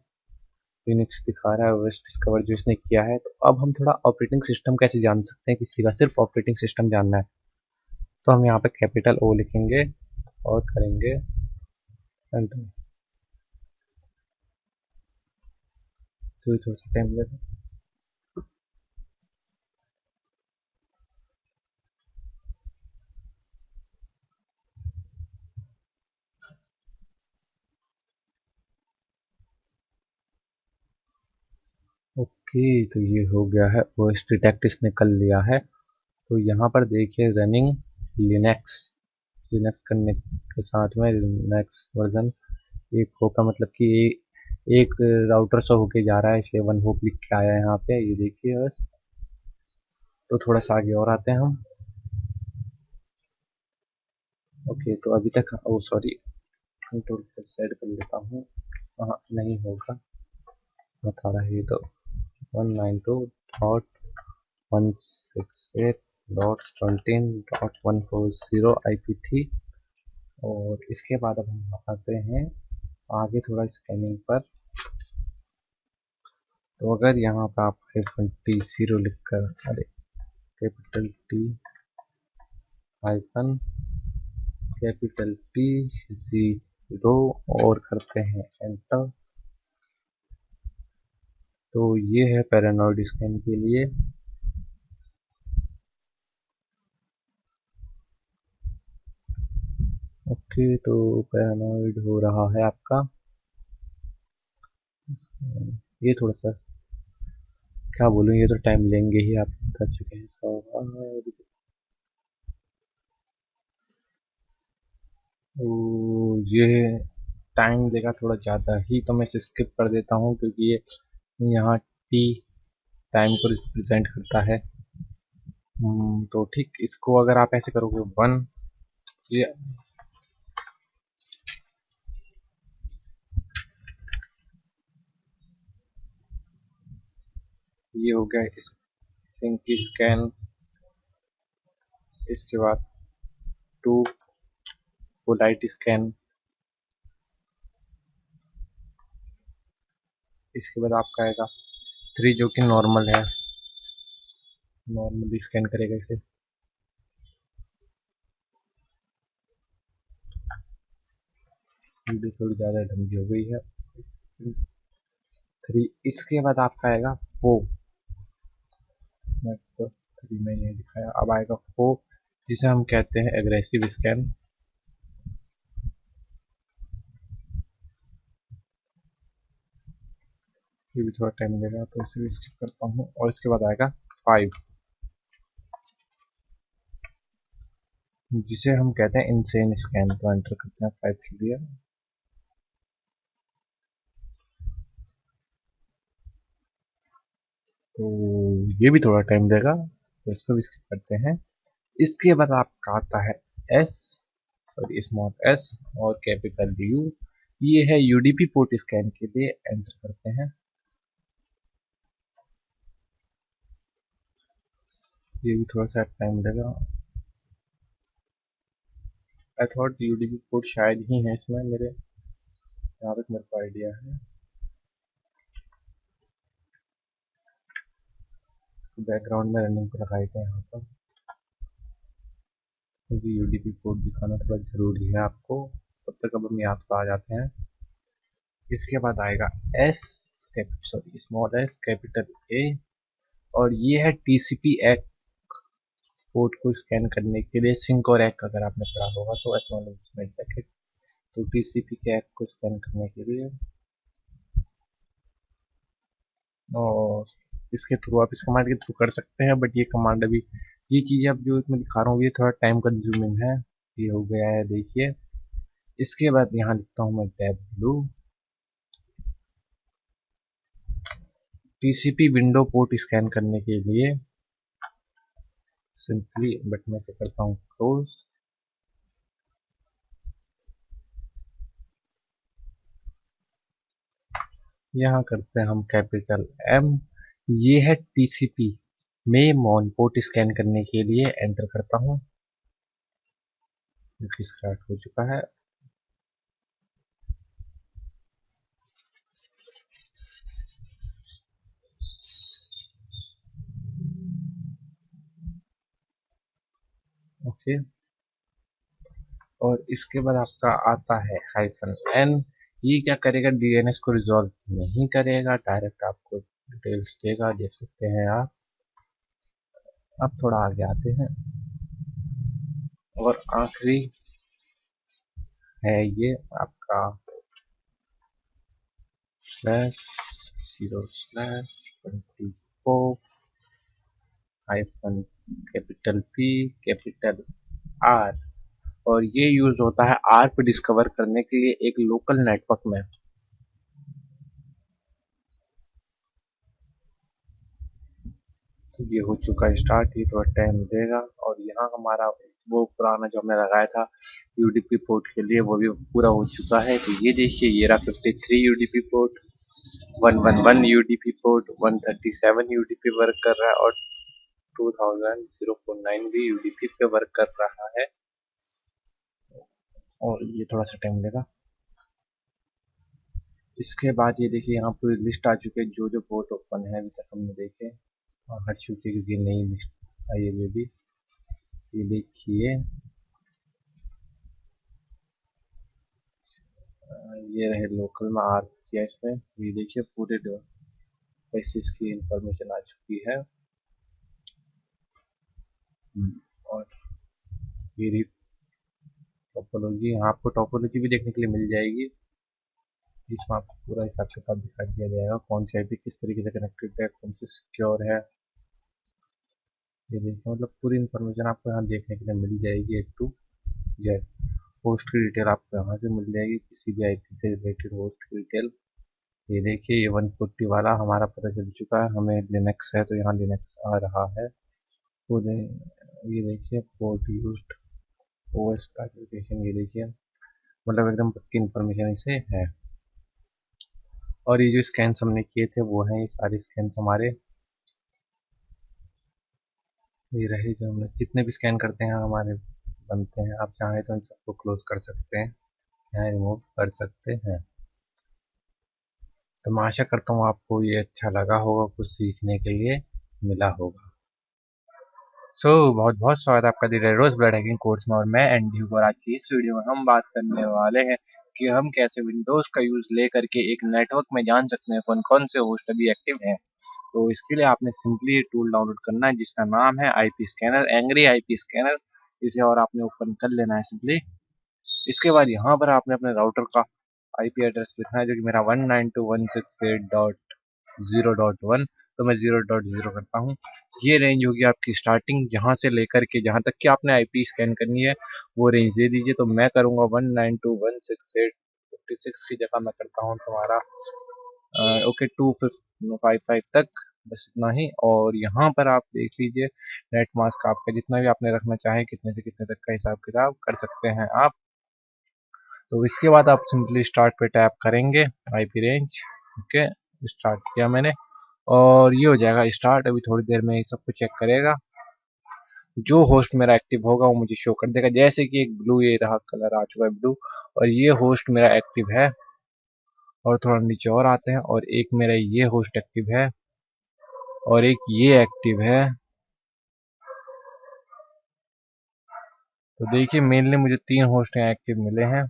लिनक्स दिखा रहा है, ओएस डिस्कवर जो इसने किया है। तो अब हम थोड़ा ऑपरेटिंग सिस्टम कैसे जान सकते हैं किसी का, सिर्फ ऑपरेटिंग सिस्टम जानना है। तो हम यहाँ पे कैपिटल O लिखेंगे और करेंगे एंटर। तो ये थोड़ा सा टाइम लगेगा। ओके, तो ये हो गया है, ओएस डिटेक्ट इसने कर लिया है। तो यहाँ पर देखिए रनिंग लिनक्स, लिनक्स करने के साथ में लिनक्स वर्जन एक होगा, मतलब कि एक राउटर से होके जा रहा है, इसलिए वन होप लिख के आया है यहाँ पे। ये देखिए बस। तो थोड़ा सा आगे और आते हैं हम। ओके, तो अभी तक ओ सॉरी, कंट्रोल पर सेट कर लेता हूँ। हाँ नहीं होगा, बता रहा है ये तो 192.168.17.140 IP थी। और इसके बाद अब हम आते हैं आगे थोड़ा स्कैनिंग पर। तो अगर यहाँ पर आप -T0 लिखकर, अरे capital T hyphen capital T0 और करते हैं एंटर। तो ये है पैरानोइड स्कैन के लिए। ओके, तो पैरानोइड हो रहा है आपका। ये थोड़ा सा क्या बोलूँ, ये तो टाइम लेंगे ही, आप बता चुके हैं सब। तो ये टाइम देगा थोड़ा ज़्यादा ही, तो मैं इसे स्किप कर देता हूँ क्योंकि ये यहाँ टी टाइम को रिप्रेजेंट करता है। तो ठीक, इसको अगर आप ऐसे करोगे 1, ये हो गया सिंक की स्कैन। इसके बाद 2 पोलाइट स्कैन। इसके बाद आपका आएगा 3 जो कि नॉर्मल है, नॉर्मली स्कैन करेगा इसे। वीडियो थोड़ी ज़्यादा लंबी हो गई है। 3, इसके बाद आपका आएगा 4। मैं तो 3 में नहीं दिखाया, अब आएगा 4 जिसे हम कहते हैं एग्रेसिव स्कैन। ये भी थोड़ा टाइम लेगा तो इसे भी स्किप करता हूँ। और इसके बाद आएगा 5 जिसे हम कहते हैं इंसेन स्कैन। तो एंटर करते हैं 5 के लिए। तो ये भी थोड़ा टाइम देगा तो इसको भी स्किप करते हैं। इसके बाद आपका आता है एस, सॉरी स्मॉल एस और कैपिटल यू। ये है यूडीपी पोर्ट स्कैन के लिए, एंटर करते हैं। ये भी थोड़ा सा टाइम लगेगा। आई थॉट यूडीपी पोर्ट शायद ही है इसमें, मेरे जहाँ तक मेरे को आइडिया है। बैकग्राउंड में रनिंग को लगाए थे यहाँ पर, क्योंकि यूडीपी पोर्ट दिखाना थोड़ा ज़रूरी है आपको, तब तक अब हम याद तो आ जाते हैं। इसके बाद आएगा S, sorry small S capital A, और ये है टीसीपी एक पोर्ट को स्कैन करने के लिए। सिंक और एक अगर आपने पढ़ा होगा तो एक्नॉलेजमेंट पैकेट, तो टीसीपी के एक को स्कैन करने के लिए। और इसके थ्रू आप इस कमांड के थ्रू कर सकते हैं, बट ये कमांड अभी, ये चीज़ अब जो मैं दिखा रहा हूँ ये थोड़ा टाइम कंज्यूमिंग है। ये हो गया है देखिए। इसके बाद यहाँ लिखता हूँ मैं W TCP window port scan करने के लिए। सिंपली बट मैं से करता हूँ क्लोज। यहाँ करते हैं हम कैपिटल एम। ये है टीसीपी में मॉन पोर्ट स्कैन करने के लिए, एंटर करता हूँ क्योंकि स्टार्ट हो चुका है। ओके, और इसके बाद आपका आता है -n। ये क्या करेगा, डीएनएस को रिजॉल्व नहीं करेगा, डायरेक्ट आपको डिटेल्स देगा, देख सकते हैं आप। अब थोड़ा आगे आते हैं, और आखिरी है ये आपका /0/24 hyphen capital P capital R, और ये यूज होता है आर्प डिस्कवर करने के लिए एक लोकल नेटवर्क में। तो ये हो चुका है स्टार्ट, ये थोड़ा टाइम देगा। और यहाँ हमारा वो पुराना जो हमने लगाया था यूडीपी पोर्ट के लिए वो भी पूरा हो चुका है। तो ये देखिए, ये रहा 53 UDP port, 111 UDP port, 137 UDP work कर रहा है, और 2049 भी यूडीपी पे वर्क कर रहा है। और ये थोड़ा सा टाइम लेगा। इसके बाद ये देखिए, यहाँ पूरी लिस्ट आ चुकी है जो जो पोर्ट ओपन है अभी तक हमने देखे, और हट चुकी है क्योंकि नई लिस्ट आई है भी। ये देखिए, ये रहे लोकल में आर किया इसने। ये देखिए पूरे डिवाइसेस की इंफॉर्मेशन आ चुकी है। और ये रही टोपोलॉजी, यहाँ आपको टोपोलॉजी भी देखने के लिए मिल जाएगी। इसमें आपको पूरा हिसाब किताब दिखा दिया जाएगा, कौन सी आईपी किस तरीके से कनेक्टेड है, कौन सी सिक्योर है। ये देखिए, मतलब पूरी इंफॉर्मेशन आपको यहाँ देखने के लिए मिल जाएगी A to Z। होस्ट की डिटेल आपको यहाँ से मिल जाएगी, किसी भी आईपी से रिलेटेड होस्ट की डिटेल। ये देखिए, ये 140 वाला हमारा पता चल चुका है, हमें लिनक्स है तो यहाँ लिनक्स आ रहा है। पूरे ये देखिए, पोर्ट यूज्ड, ओएस क्लासिफिकेशन, ये देखिए, मतलब एकदम पक्की इन्फॉर्मेशन इसे है। और ये जो स्कैन्स हमने किए थे वो हैं, ये सारे स्कैन्स हमारे ये रहे, जो हमने जितने भी स्कैन करते हैं हमारे बनते हैं। आप चाहें तो इन सबको क्लोज कर सकते हैं, यहाँ रिमूव कर सकते हैं। तो मैं आशा करता हूँ आपको ये अच्छा लगा होगा, कुछ सीखने के लिए मिला होगा। बहुत बहुत स्वागत है आपका the red rose blood hacking course में, और मैं एंडी हूँ। और आज की इस वीडियो में हम बात करने वाले हैं कि हम कैसे विंडोज का यूज ले करके एक नेटवर्क में जान सकते हैं कौन कौन से होस्ट अभी एक्टिव हैं। तो इसके लिए आपने सिंपली ये टूल डाउनलोड करना है जिसका नाम है IP scanner, angry IP scanner. इसे और आपने ओपन कर लेना है सिंपली। इसके बाद यहाँ पर आपने अपने राउटर का आईपी एड्रेस लिखना है, जो कि मेरा 192.168.0.1। तो मैं 0.0 करता हूँ। ये रेंज होगी आपकी स्टार्टिंग, यहाँ से लेकर के जहाँ तक कि आपने आईपी स्कैन करनी है वो रेंज दे दीजिए। तो मैं करूँगा 192.168.56 की जगह मैं करता हूँ तुम्हारा ओके 255 तक, बस इतना ही। और यहाँ पर आप देख लीजिए नेट मास्क आपका जितना भी आपने रखना चाहे, कितने से कितने तक का हिसाब किताब कर सकते हैं आप। तो इसके बाद आप सिंपली स्टार्ट पे टैप करेंगे, आईपी रेंज, ओके, स्टार्ट किया मैंने और ये हो जाएगा स्टार्ट। अभी थोड़ी देर में ये सब कुछ चेक करेगा, जो होस्ट मेरा एक्टिव होगा वो मुझे शो कर देगा। जैसे कि एक ब्लू, ये रहा कलर आ चुका है ब्लू, और ये होस्ट मेरा एक्टिव है। और थोड़ा नीचे और आते हैं, और एक मेरा ये होस्ट एक्टिव है और एक ये एक्टिव है। तो देखिए मेनली मुझे 3 होस्ट यहाँ एक्टिव मिले हैं,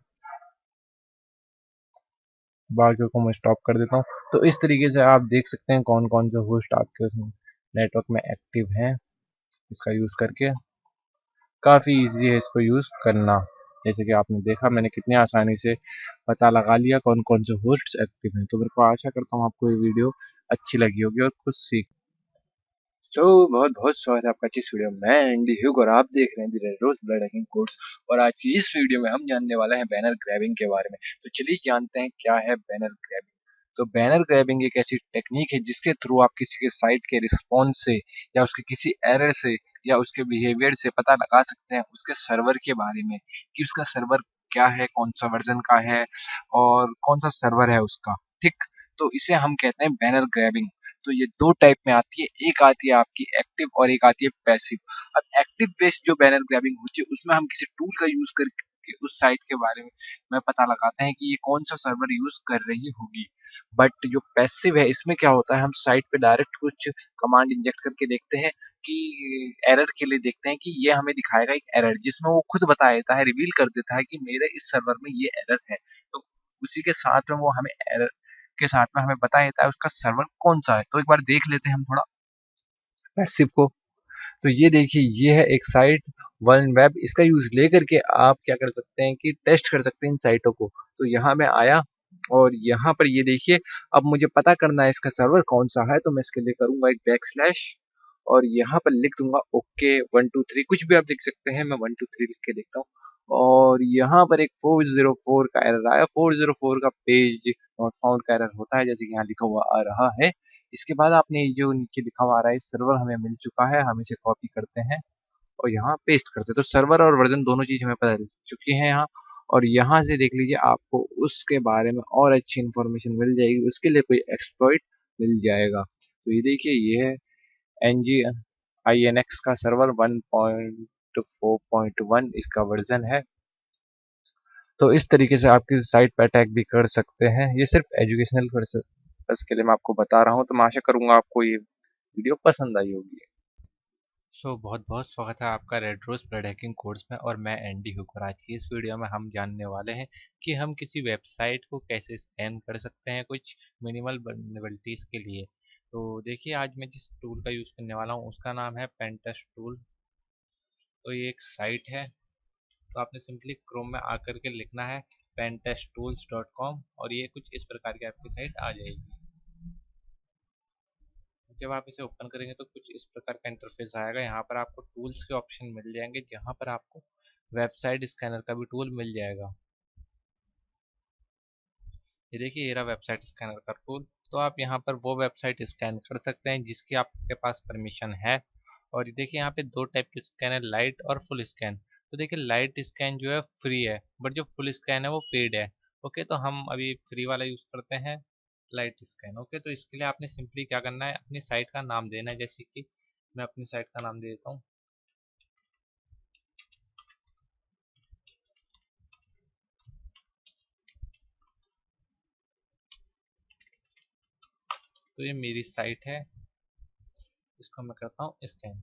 बाकियों को मैं स्टॉप कर देता हूँ। तो इस तरीके से आप देख सकते हैं कौन कौन से होस्ट आपके नेटवर्क में एक्टिव हैं। इसका यूज़ करके काफ़ी इजी है इसको यूज़ करना। जैसे कि आपने देखा मैंने कितनी आसानी से पता लगा लिया कौन कौन से होस्ट एक्टिव हैं। तो मेरे को आशा करता हूँ आपको ये वीडियो अच्छी लगी होगी और कुछ सीख। बहुत बहुत स्वागत है आपका इस वीडियो में। मैं एंडी ह्यूग और आप देख रहे हैं the Red rose blood hacking course. और आज की इस वीडियो में हम जानने वाले हैं बैनर ग्रैबिंग के बारे में। तो चलिए जानते हैं क्या है बैनर ग्रैबिंग। तो बैनर ग्रैबिंग एक ऐसी टेक्निक है जिसके थ्रू आप किसी के साइट के रिस्पॉन्स से या उसके किसी एरर से या उसके बिहेवियर से पता लगा सकते हैं उसके सर्वर के बारे में, कि उसका सर्वर क्या है, कौन सा वर्जन का है और कौन सा सर्वर है उसका। ठीक, तो इसे हम कहते हैं बैनर ग्रैबिंग। तो ये 2 टाइप में आती है, एक आती है आपकी एक्टिव और एक आती है पैसिव। अब एक्टिव बेस्ड जो बैनर ग्रैबिंग होती है उसमें हम किसी टूल का यूज़ करके उस साइट के बारे में पता लगाते हैं कि ये कौन-सा सर्वर यूज़ कर रही होगी। बट जो पैसिव है इसमें क्या होता है, हम साइट पे डायरेक्ट कुछ कमांड इंजेक्ट करके देखते हैं कि एरर के लिए देखते हैं कि ये हमें दिखाएगा एक एरर, जिसमें वो खुद बता देता है, रिवील कर देता है कि मेरे इस सर्वर में ये एरर है। तो उसी के साथ में वो हमें एरर के साथ में हमें बता देता है उसका सर्वर कौन-सा है। तो एक बार देख लेते हैं हम थोड़ा पैसिव को। तो ये देखिए, ये है एक साइट वन वेब। इसका यूज़ लेकर के आप क्या कर सकते हैं कि टेस्ट कर सकते हैं इन साइटों को। तो यहाँ मैं आया और यहाँ पर ये देखिए, अब मुझे पता करना है इसका सर्वर कौन-सा है, तो मैं इसके लिए करूँगा एक बैकस्लैश और यहाँ पर लिख दूँगा ओके 1 2 3, कुछ भी आप लिख सकते हैं, मैं 1 2 3 लिख के देखता हूँ। और यहाँ पर एक 404 का एरर आया, 404 का पेज नॉट फाउंड का एरर होता है, जैसे कि यहाँ लिखा हुआ आ रहा है। इसके बाद आपने ये जो नीचे लिखा हुआ आ रहा है सर्वर हमें मिल चुका है, हम इसे कॉपी करते हैं और यहाँ पेस्ट करते हैं। तो सर्वर और वर्जन दोनों चीज़ हमें पता चल चुकी है यहाँ। और यहाँ से देख लीजिए आपको उसके बारे में और अच्छी इन्फॉर्मेशन मिल जाएगी, उसके लिए कोई एक्सप्लॉइट मिल जाएगा। तो ये देखिए, ये है NGINX का सर्वर 1.4.1 इसका वर्जन है। तो इस तरीके से आप किसी साइट पर अटैक भी कर सकते हैं। ये सिर्फ एजुकेशनल पर्पस के लिए मैं आपको बता रहा हूँ। तो मैं आशा करूँगा आपको ये वीडियो पसंद आई होगी। बहुत बहुत स्वागत है आपका रेड रोज ब्लड हैकिंग कोर्स में, और मैं एंडी हुक। और आज की इस वीडियो में हम जानने वाले हैं कि हम किसी वेबसाइट को कैसे स्कैन कर सकते हैं कुछ मिनिमल वल्नरेबिलिटीज़ के लिए। तो देखिए, आज मैं जिस टूल का यूज़ करने वाला हूँ उसका नाम है पेनटेस्ट टूल। तो ये एक साइट है। तो आपने सिंपली क्रोम में आकर के लिखना है pentesttools.com और ये कुछ इस प्रकार की आपकी साइट आ जाएगी। जब आप इसे ओपन करेंगे तो कुछ इस प्रकार का इंटरफेस आएगा। यहाँ पर आपको टूल्स के ऑप्शन मिल जाएंगे, जहाँ पर आपको वेबसाइट स्कैनर का भी टूल मिल जाएगा। ये देखिए, ये रहा वेबसाइट स्कैनर का टूल। तो आप यहाँ पर वो वेबसाइट स्कैन कर सकते हैं जिसकी आपके पास परमिशन है। और ये देखिए, यहाँ पे दो टाइप के स्कैन है, लाइट और फुल स्कैन। तो देखिए, लाइट स्कैन जो है फ्री है, बट जो फुल स्कैन है वो पेड है। ओके, तो हम अभी फ्री वाला यूज़ करते हैं, लाइट स्कैन। ओके, तो इसके लिए आपने सिंपली क्या करना है, अपनी साइट का नाम देना है। जैसे कि मैं अपनी साइट का नाम दे देता हूँ। तो ये मेरी साइट है, इसको मैं करता हूँ स्कैन।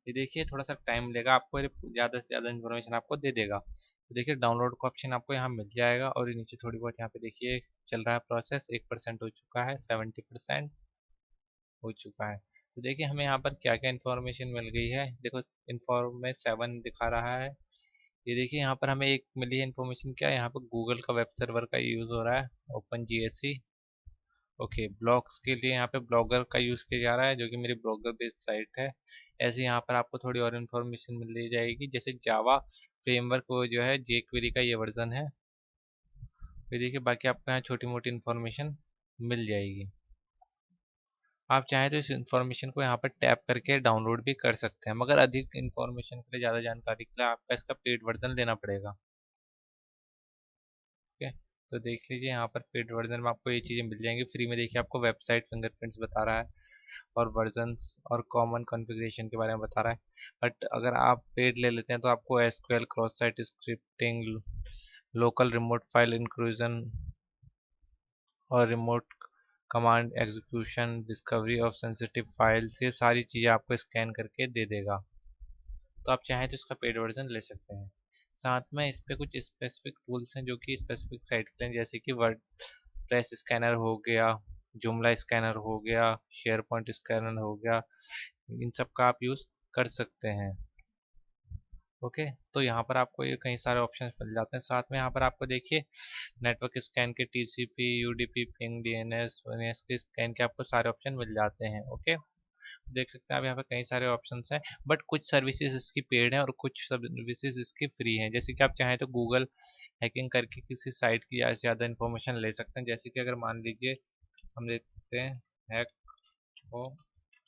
ये देखिए, थोड़ा सा टाइम लेगा, आपको ये ज़्यादा से ज़्यादा इन्फॉर्मेशन आपको दे देगा। तो देखिए, डाउनलोड का ऑप्शन आपको यहाँ मिल जाएगा, और ये नीचे थोड़ी बहुत यहाँ पे देखिए चल रहा है प्रोसेस। 1% हो चुका है, 70% हो चुका है। तो देखिए, हमें यहाँ पर क्या क्या इन्फॉर्मेशन मिल गई है। देखो, इन्फॉर्मेशन 7 दिखा रहा है। ये देखिए, यहाँ पर हमें एक मिली है इन्फॉर्मेशन, क्या यहाँ पर गूगल का वेब सर्वर का यूज़ हो रहा है, ओपन जीएससी। ओके, ब्लॉग्स के लिए यहाँ पे ब्लॉगर का यूज़ किया जा रहा है, जो कि मेरी ब्लॉगर बेस्ड साइट है। ऐसे यहाँ पर आपको थोड़ी और इन्फॉर्मेशन मिल जाएगी, जैसे जावा फ्रेमवर्क वो जो है जेक्वेरी का ये वर्जन है। फिर देखिए, बाकी आपको यहाँ छोटी मोटी इन्फॉर्मेशन मिल जाएगी। आप चाहें तो इस इन्फॉर्मेशन को यहाँ पर टैप करके डाउनलोड भी कर सकते हैं, मगर अधिक इन्फॉर्मेशन के लिए, ज़्यादा जानकारी के लिए आपका इसका पेड वर्जन लेना पड़ेगा। ओके, तो देख लीजिए, यहाँ पर पेड वर्जन में आपको ये चीज़ें मिल जाएंगी। फ्री में देखिए, आपको वेबसाइट फिंगरप्रिंट्स बता रहा है, और वर्जन्स और कॉमन कॉन्फ़िगरेशन के बारे में बता रहा है। बट अगर आप पेड ले लेते हैं तो आपको SQL, cross site scripting, local remote file inclusion, और remote command execution, discovery of sensitive files, ये सारी चीज़ें आपको स्कैन करके दे देगा। तो आप चाहें तो इसका पेड वर्जन ले सकते हैं। साथ में इस पे कुछ स्पेसिफिक टूल्स हैं जो कि स्पेसिफिक साइट के लिए, जैसे कि वर्ड प्रेस स्कैनर हो गया, जुमला स्कैनर हो गया, शेयर पॉइंट स्कैनर हो गया, इन सब का आप यूज़ कर सकते हैं। ओके, तो यहाँ पर आपको ये कई सारे ऑप्शंस मिल जाते हैं। साथ में यहाँ पर आपको देखिए, नेटवर्क स्कैन के TCP, UDP, ping, DNS, VNS के स्कैन के आपको सारे ऑप्शन मिल जाते हैं। ओके, देख सकते हैं आप यहाँ पे कई सारे ऑप्शंस हैं, बट कुछ सर्विसेज इसकी पेड हैं और कुछ सर्विसेज इसकी फ्री हैं। जैसे कि आप चाहें तो गूगल हैकिंग करके किसी साइट की ज़्यादा से ज़्यादा इन्फॉर्मेशन ले सकते हैं। जैसे कि अगर मान लीजिए हम देखते हैं hack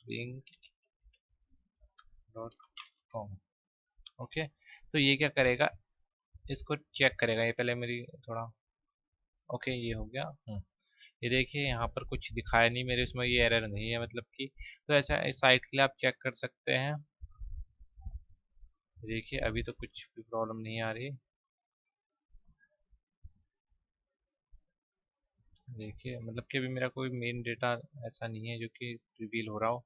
Bing dot com. Okay, तो ये क्या करेगा, इसको चेक करेगा। ये पहले मेरी थोड़ा, ओके ये हो गया। ये देखिए, यहाँ पर कुछ दिखाया नहीं मेरे इसमें, ये एरर नहीं है मतलब कि। तो ऐसा इस साइट के लिए आप चेक कर सकते हैं। देखिए, अभी तो कुछ भी प्रॉब्लम नहीं आ रही। देखिए, मतलब कि अभी मेरा कोई मेन डेटा ऐसा नहीं है जो कि रिवील हो रहा हो।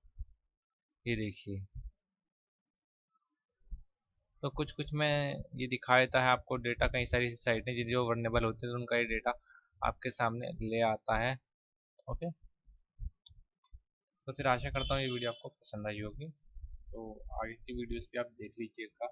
ये देखिए, तो कुछ कुछ में ये दिखा देता है आपको डेटा। कई सारी साइटें जो वर्नेबल होते हैं तो उनका ये डेटा आपके सामने ले आता है। ओके, तो फिर आशा करता हूँ ये वीडियो आपको पसंद आई होगी। तो आगे की वीडियोस भी आप देख लीजिएगा।